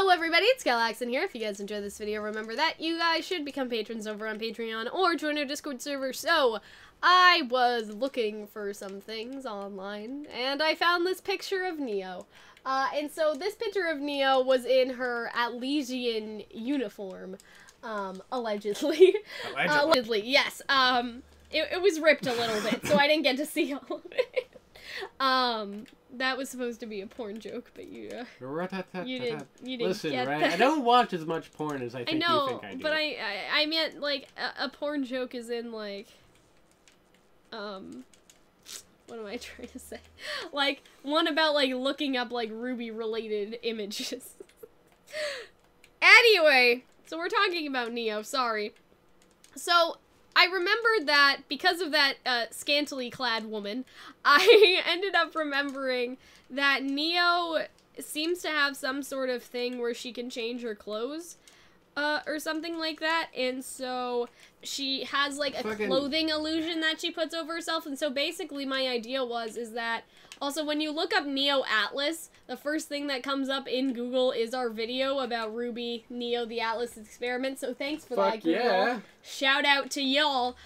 Hello everybody, it's Calxiyn here. If you guys enjoyed this video, remember that you guys should become patrons over on Patreon or join our Discord server. So, I was looking for some things online, and I found this picture of Neo. And so this picture of Neo was in her Calxiyn uniform, allegedly. Allegedly, yes. It was ripped a little bit, so I didn't get to see all of it. That was supposed to be a porn joke, but you didn't Listen, get right? that. I don't watch as much porn as I think know, you think I do. but I meant, like, a porn joke is in, like, what am I trying to say? Like, one about, like, looking up, like, RWBY-related images. Anyway, so we're talking about Neo, sorry. So, I remembered that, because of that, scantily clad woman, I ended up remembering that Neo seems to have some sort of thing where she can change her clothes, or something like that, and so she has, like, a clothing illusion that she puts over herself, and so basically my idea is that, also, when you look up Neo Atlas, the first thing that comes up in Google is our video about RWBY, Neo, the Atlas experiment, so thanks for that, Google. Yeah. Shout out to y'all.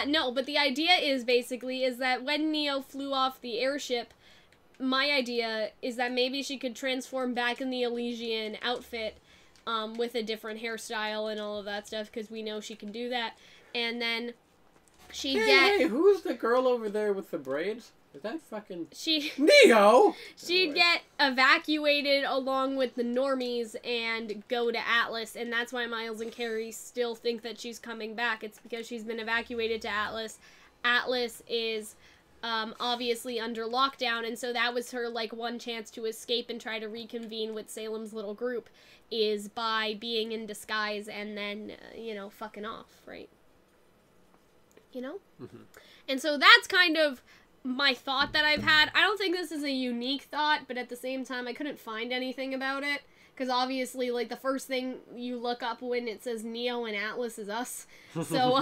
No, but the idea is, basically, is that when Neo flew off the airship, my idea is that maybe she could transform back in the Elysian outfit, with a different hairstyle and all of that stuff, because we know she can do that, and then Hey, who's the girl over there with the braids? Is that fucking... Neo! Neo! She'd get evacuated along with the normies and go to Atlas, and that's why Miles and Carrie still think that she's coming back. It's because she's been evacuated to Atlas. Atlas is, obviously under lockdown, and so that was her, like, one chance to escape and try to reconvene with Salem's little group, is by being in disguise and then, you know, fucking off, right? You know? Mm-hmm. And so that's kind of my thought that I've had. I don't think this is a unique thought, but at the same time, I couldn't find anything about it. Because obviously, like, the first thing you look up when it says Neo and Atlas is us. So,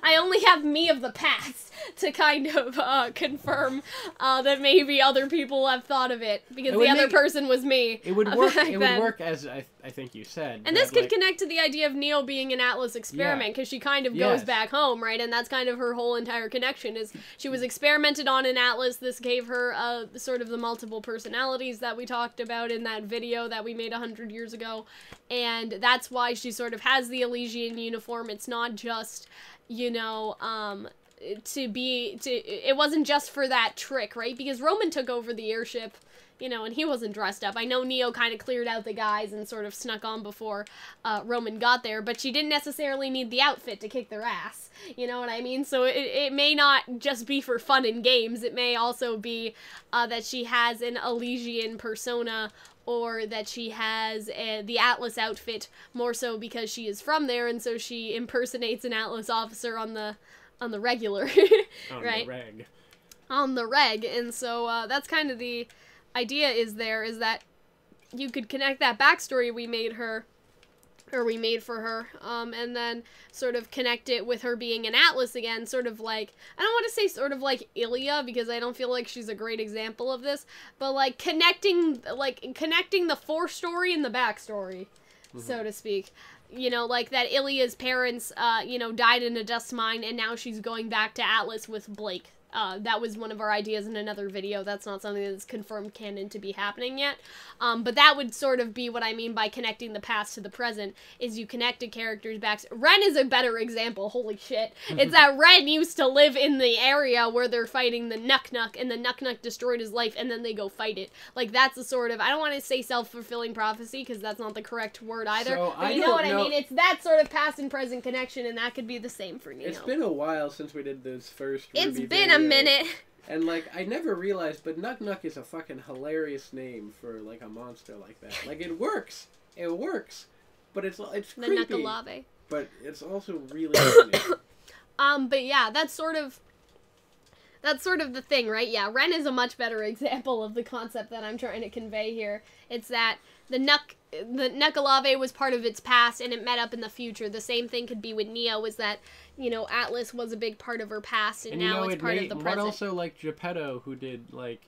I only have me of the past to kind of, confirm, that maybe other people have thought of it. Because the other person was me. It would work, would work as I think you said. And this could connect to the idea of Neo being an Atlas experiment, because she kind of goes back home, right? And that's kind of her whole entire connection, is she was experimented on in Atlas. This gave her, sort of the multiple personalities that we talked about in that video that we made 100 years ago, and that's why she sort of has the Elysian uniform. It's not just, you know, it wasn't just for that trick, right? Because Roman took over the airship, you know, and he wasn't dressed up. I know Neo kind of cleared out the guys and sort of snuck on before Roman got there, but she didn't necessarily need the outfit to kick their ass, you know what I mean? So it may not just be for fun and games. It may also be that she has an Elysian persona, or that she has the Atlas outfit more so because she is from there, and so she impersonates an Atlas officer on the regular, right? On the reg, and so that's kind of the idea is that you could connect that backstory we made for her, and then sort of connect it with her being an Atlas again, sort of like, I don't want to say sort of like Ilya, because I don't feel like she's a great example of this, but like connecting the forestory and the backstory, so to speak. You know, like that Ilya's parents, you know, died in a dust mine, and now she's going back to Atlas with Blake. That was one of our ideas in another video. That's not something that's confirmed canon to be happening yet. But that would sort of be what I mean by connecting the past to the present, is you connect a character's back. Ren is a better example, holy shit. It's that Ren used to live in the area where they're fighting the Nuk-Nuk, and the Nuk-Nuk destroyed his life, and then they go fight it. Like, that's a sort of, I don't want to say self-fulfilling prophecy, because that's not the correct word either. So, but you know what I mean? It's that sort of past and present connection, and that could be the same for Neo. It's been a while since we did those first It's been a minute. And, like, I never realized, but Nuk-Nuk is a fucking hilarious name for, like, a monster like that. Like, it works. It works. But it's creepy. The Nukalave. But it's also really funny. But yeah, that's sort of the thing, right? Yeah, Ren is a much better example of the concept that I'm trying to convey here. It's that the Nukalave was part of its past, and it met up in the future. The same thing could be with Neo, is that, you know, Atlas was a big part of her past, and now it's part of the present. But also, like, Geppetto, who did, like,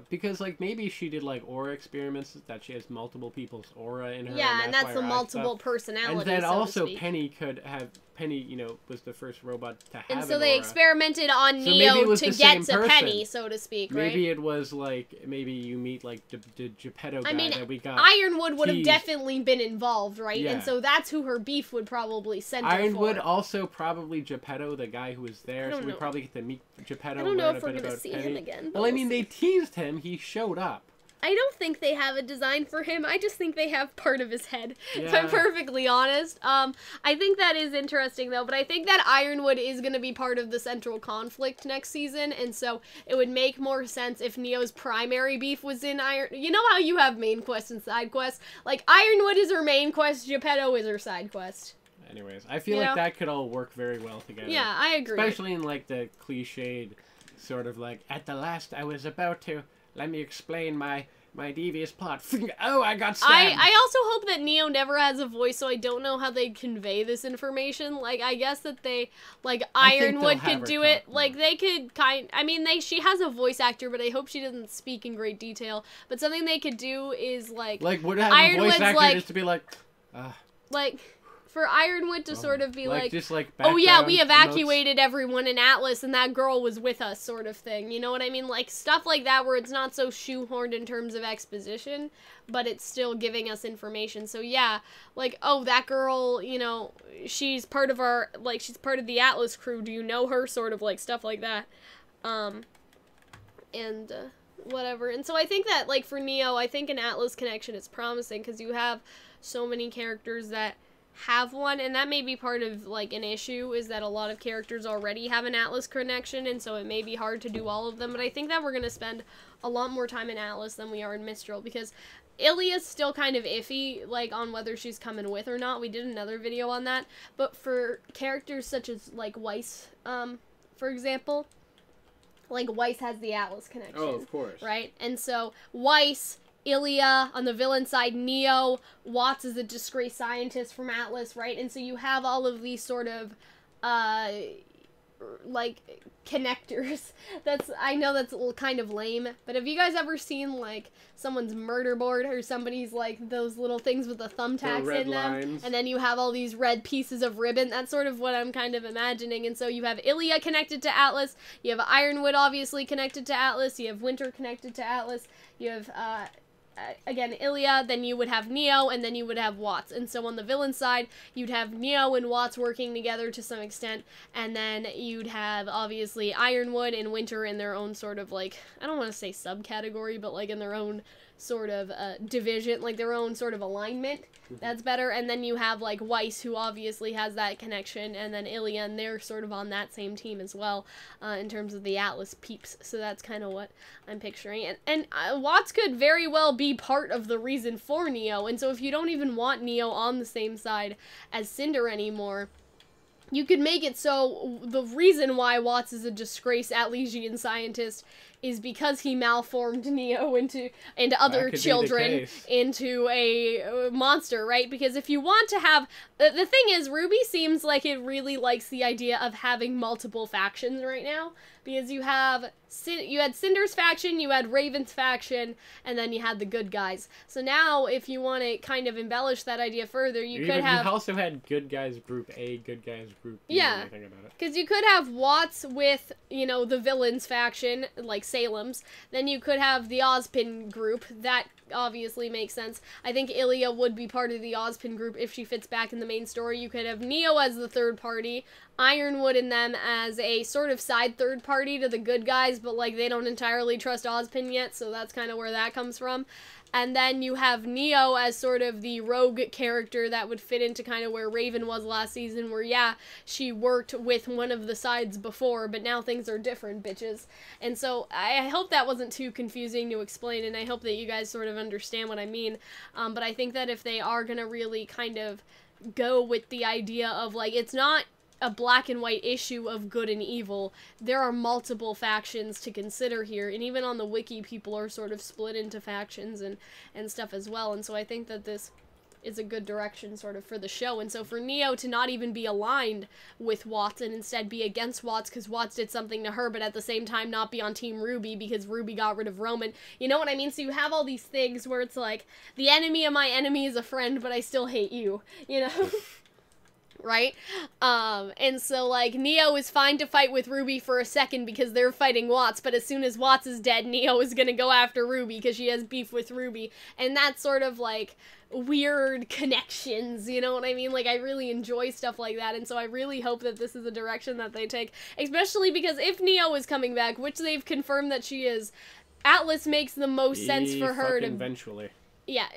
because like maybe she did like aura experiments that she has multiple people's aura in her. Yeah, and that's the why her eyes multiple stuff. personalities. And then so also to speak. Penny, you know, was the first robot to have And so an they aura. experimented on So maybe it Neo was to the get same to person. Penny, so to speak, right? Maybe it was like, maybe you meet like the Geppetto guy that we got. Ironwood would have teased. definitely been involved, right? Yeah. And so that's who her beef would probably center Ironwood, for. also probably Geppetto, the guy who was there. So we probably get to meet Geppetto. I don't know learn if a we're bit gonna about see Penny. him again. But Well, I mean, we'll they teased him. He showed up. I don't think they have a design for him. I just think they have part of his head, if Yeah. I'm perfectly honest. I think that is interesting, though, but I think that Ironwood is going to be part of the central conflict next season, and so it would make more sense if Neo's primary beef was in Iron... You know how you have main quests and side quests? Like, Ironwood is her main quest, Geppetto is her side quest. Anyways, I feel like that could all work very well together. Yeah, I agree. Especially in, like, the cliched sort of, like, at the last I was about to... Let me explain my devious plot. Oh, I got stabbed. I also hope that Neo never has a voice, so I don't know how they convey this information. Like, I guess that they, like, Ironwood could do it. Like, they could I mean, she has a voice actor, but I hope she doesn't speak in great detail. But something they could do is, like, would have a voice actor just to be like, for Ironwood to sort of be like just like oh yeah, we background evacuated everyone in Atlas and that girl was with us sort of thing. You know what I mean? Like stuff like that where it's not so shoehorned in terms of exposition, but it's still giving us information. So yeah, like, oh, that girl, you know, she's part of our, like, she's part of the Atlas crew. Do you know her? Sort of like stuff like that. Whatever. And so I think that, like, for Neo, I think an Atlas connection is promising because you have so many characters that have one, and that may be part of, like, an issue, is that a lot of characters already have an Atlas connection, and so it may be hard to do all of them, but I think that we're going to spend a lot more time in Atlas than we are in Mistral, because Ilia's still kind of iffy, like, on whether she's coming with or not. We did another video on that, but for characters such as, like, Weiss, for example, like, Weiss has the Atlas connection. Oh, of course. Right? And so, Weiss, Ilia, on the villain side, Neo, Watts is a disgraced scientist from Atlas, right? And so you have all of these sort of, like, connectors. I know that's kind of lame, but have you guys ever seen, like, someone's murder board or somebody's, like, those little things with the thumbtacks in them? Lines. And then you have all these red pieces of ribbon. That's sort of what I'm kind of imagining. And so you have Ilia connected to Atlas, you have Ironwood obviously connected to Atlas, you have Winter connected to Atlas, you have, again, Ilia, then you would have Neo, and then you would have Watts. And so on the villain side, you'd have Neo and Watts working together to some extent, and then you'd have, obviously, Ironwood and Winter in their own sort of, like, I don't want to say subcategory, but, like, in their own sort of division, like, their own sort of alignment. That's better. And then you have, like, Weiss, who obviously has that connection, and then Ilia, and they're sort of on that same team as well, in terms of the Atlas peeps. So that's kind of what I'm picturing. And Watts could very well be part of the reason for Neo, and so if you don't even want Neo on the same side as Cinder anymore, you could make it so the reason why Watts is a disgraced Atlesian scientist is because he malformed Neo and other children into a monster, right? Because if you want to have... The thing is, RWBY seems like it really likes the idea of having multiple factions right now. Because you had Cinder's faction, you had Raven's faction, and then you had the good guys. So now, if you want to kind of embellish that idea further, you also had good guys group A, good guys group B. Yeah, because you could have Watts with, you know, the villains faction, like Salem's. Then you could have the Ozpin group. That obviously makes sense. I think Ilia would be part of the Ozpin group if she fits back in the main story. You could have Neo as the third party, Ironwood and them as a sort of side third party to the good guys, but, like, they don't entirely trust Ozpin yet, so that's kind of where that comes from. And then you have Neo as sort of the rogue character that would fit into kind of where Raven was last season, where, yeah, she worked with one of the sides before, but now things are different, bitches. And so I hope that wasn't too confusing to explain, and I hope that you guys sort of understand what I mean. But I think that if they are going to really kind of go with the idea of, like, it's not a black and white issue of good and evil, there are multiple factions to consider here, and even on the wiki, people are sort of split into factions and stuff as well, and so I think that this is a good direction sort of for the show. And so for Neo to not even be aligned with Watts and instead be against Watts because Watts did something to her, but at the same time not be on Team RWBY because RWBY got rid of Roman. You know what I mean? So you have all these things where it's like, the enemy of my enemy is a friend, but I still hate you, you know? Right? And so, like, Neo is fine to fight with RWBY for a second because they're fighting Watts, but as soon as Watts is dead, Neo is gonna go after RWBY because she has beef with RWBY, and that's sort of, like, weird connections, you know what I mean? Like, I really enjoy stuff like that, and so I really hope that this is a direction that they take, especially because if Neo is coming back, which they've confirmed that she is, Atlas makes the most sense for her to... eventually. Yeah,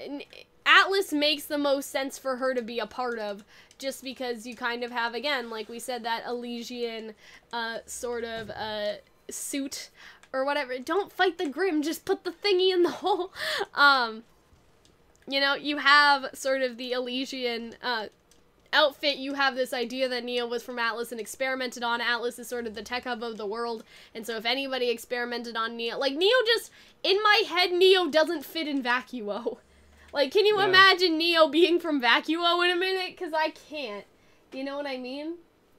Atlas makes the most sense for her to be a part of, just because you kind of have, again, like we said, that Elysian sort of suit or whatever. Don't fight the Grim, just put the thingy in the hole. You know, you have sort of the Elysian outfit. You have this idea that Neo was from Atlas and experimented on. Atlas is sort of the tech hub of the world, and so if anybody experimented on Neo, like, Neo just, in my head, Neo doesn't fit in Vacuo. Like, can you imagine Neo being from Vacuo in a minute? Because I can't. You know what I mean?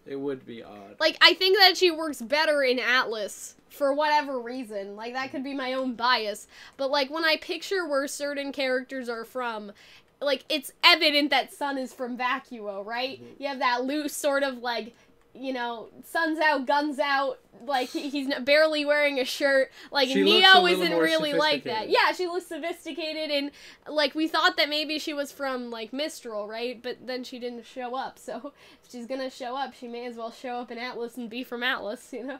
It would be odd. Like, I think that she works better in Atlas, for whatever reason. Like, that could be my own bias. But, like, when I picture where certain characters are from, like, it's evident that Sun is from Vacuo, right? Mm-hmm. You have that loose sort of, like, you know, sun's out, guns out, like, he's barely wearing a shirt, like, Neo isn't really like that. Yeah, she looks sophisticated, and, like, we thought that maybe she was from, like, Mistral, right, but then she didn't show up, so if she's gonna show up, she may as well show up in Atlas and be from Atlas, you know?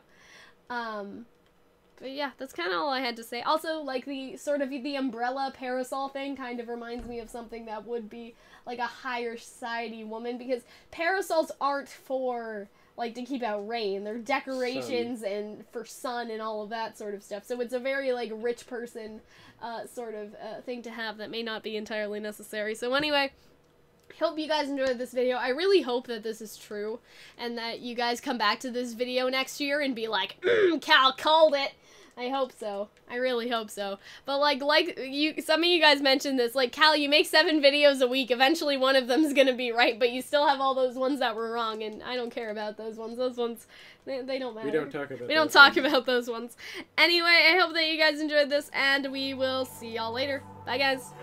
But yeah, that's kind of all I had to say. Also, like, the, sort of, the umbrella parasol thing kind of reminds me of something that would be, like, a higher society woman, because parasols aren't for... like, to keep out rain. They're decorations and for sun and all of that sort of stuff. So it's a very, like, rich person sort of thing to have that may not be entirely necessary. So anyway, hope you guys enjoyed this video. I really hope that this is true and that you guys come back to this video next year and be like, Cal called it. I hope so. I really hope so. But, like you, some of you guys mentioned this, like, Cal, you make 7 videos a week. Eventually one of them's gonna be right, but you still have all those ones that were wrong, and I don't care about those ones. Those ones, they don't matter. We don't talk about those ones. Anyway, I hope that you guys enjoyed this, and we will see y'all later. Bye, guys.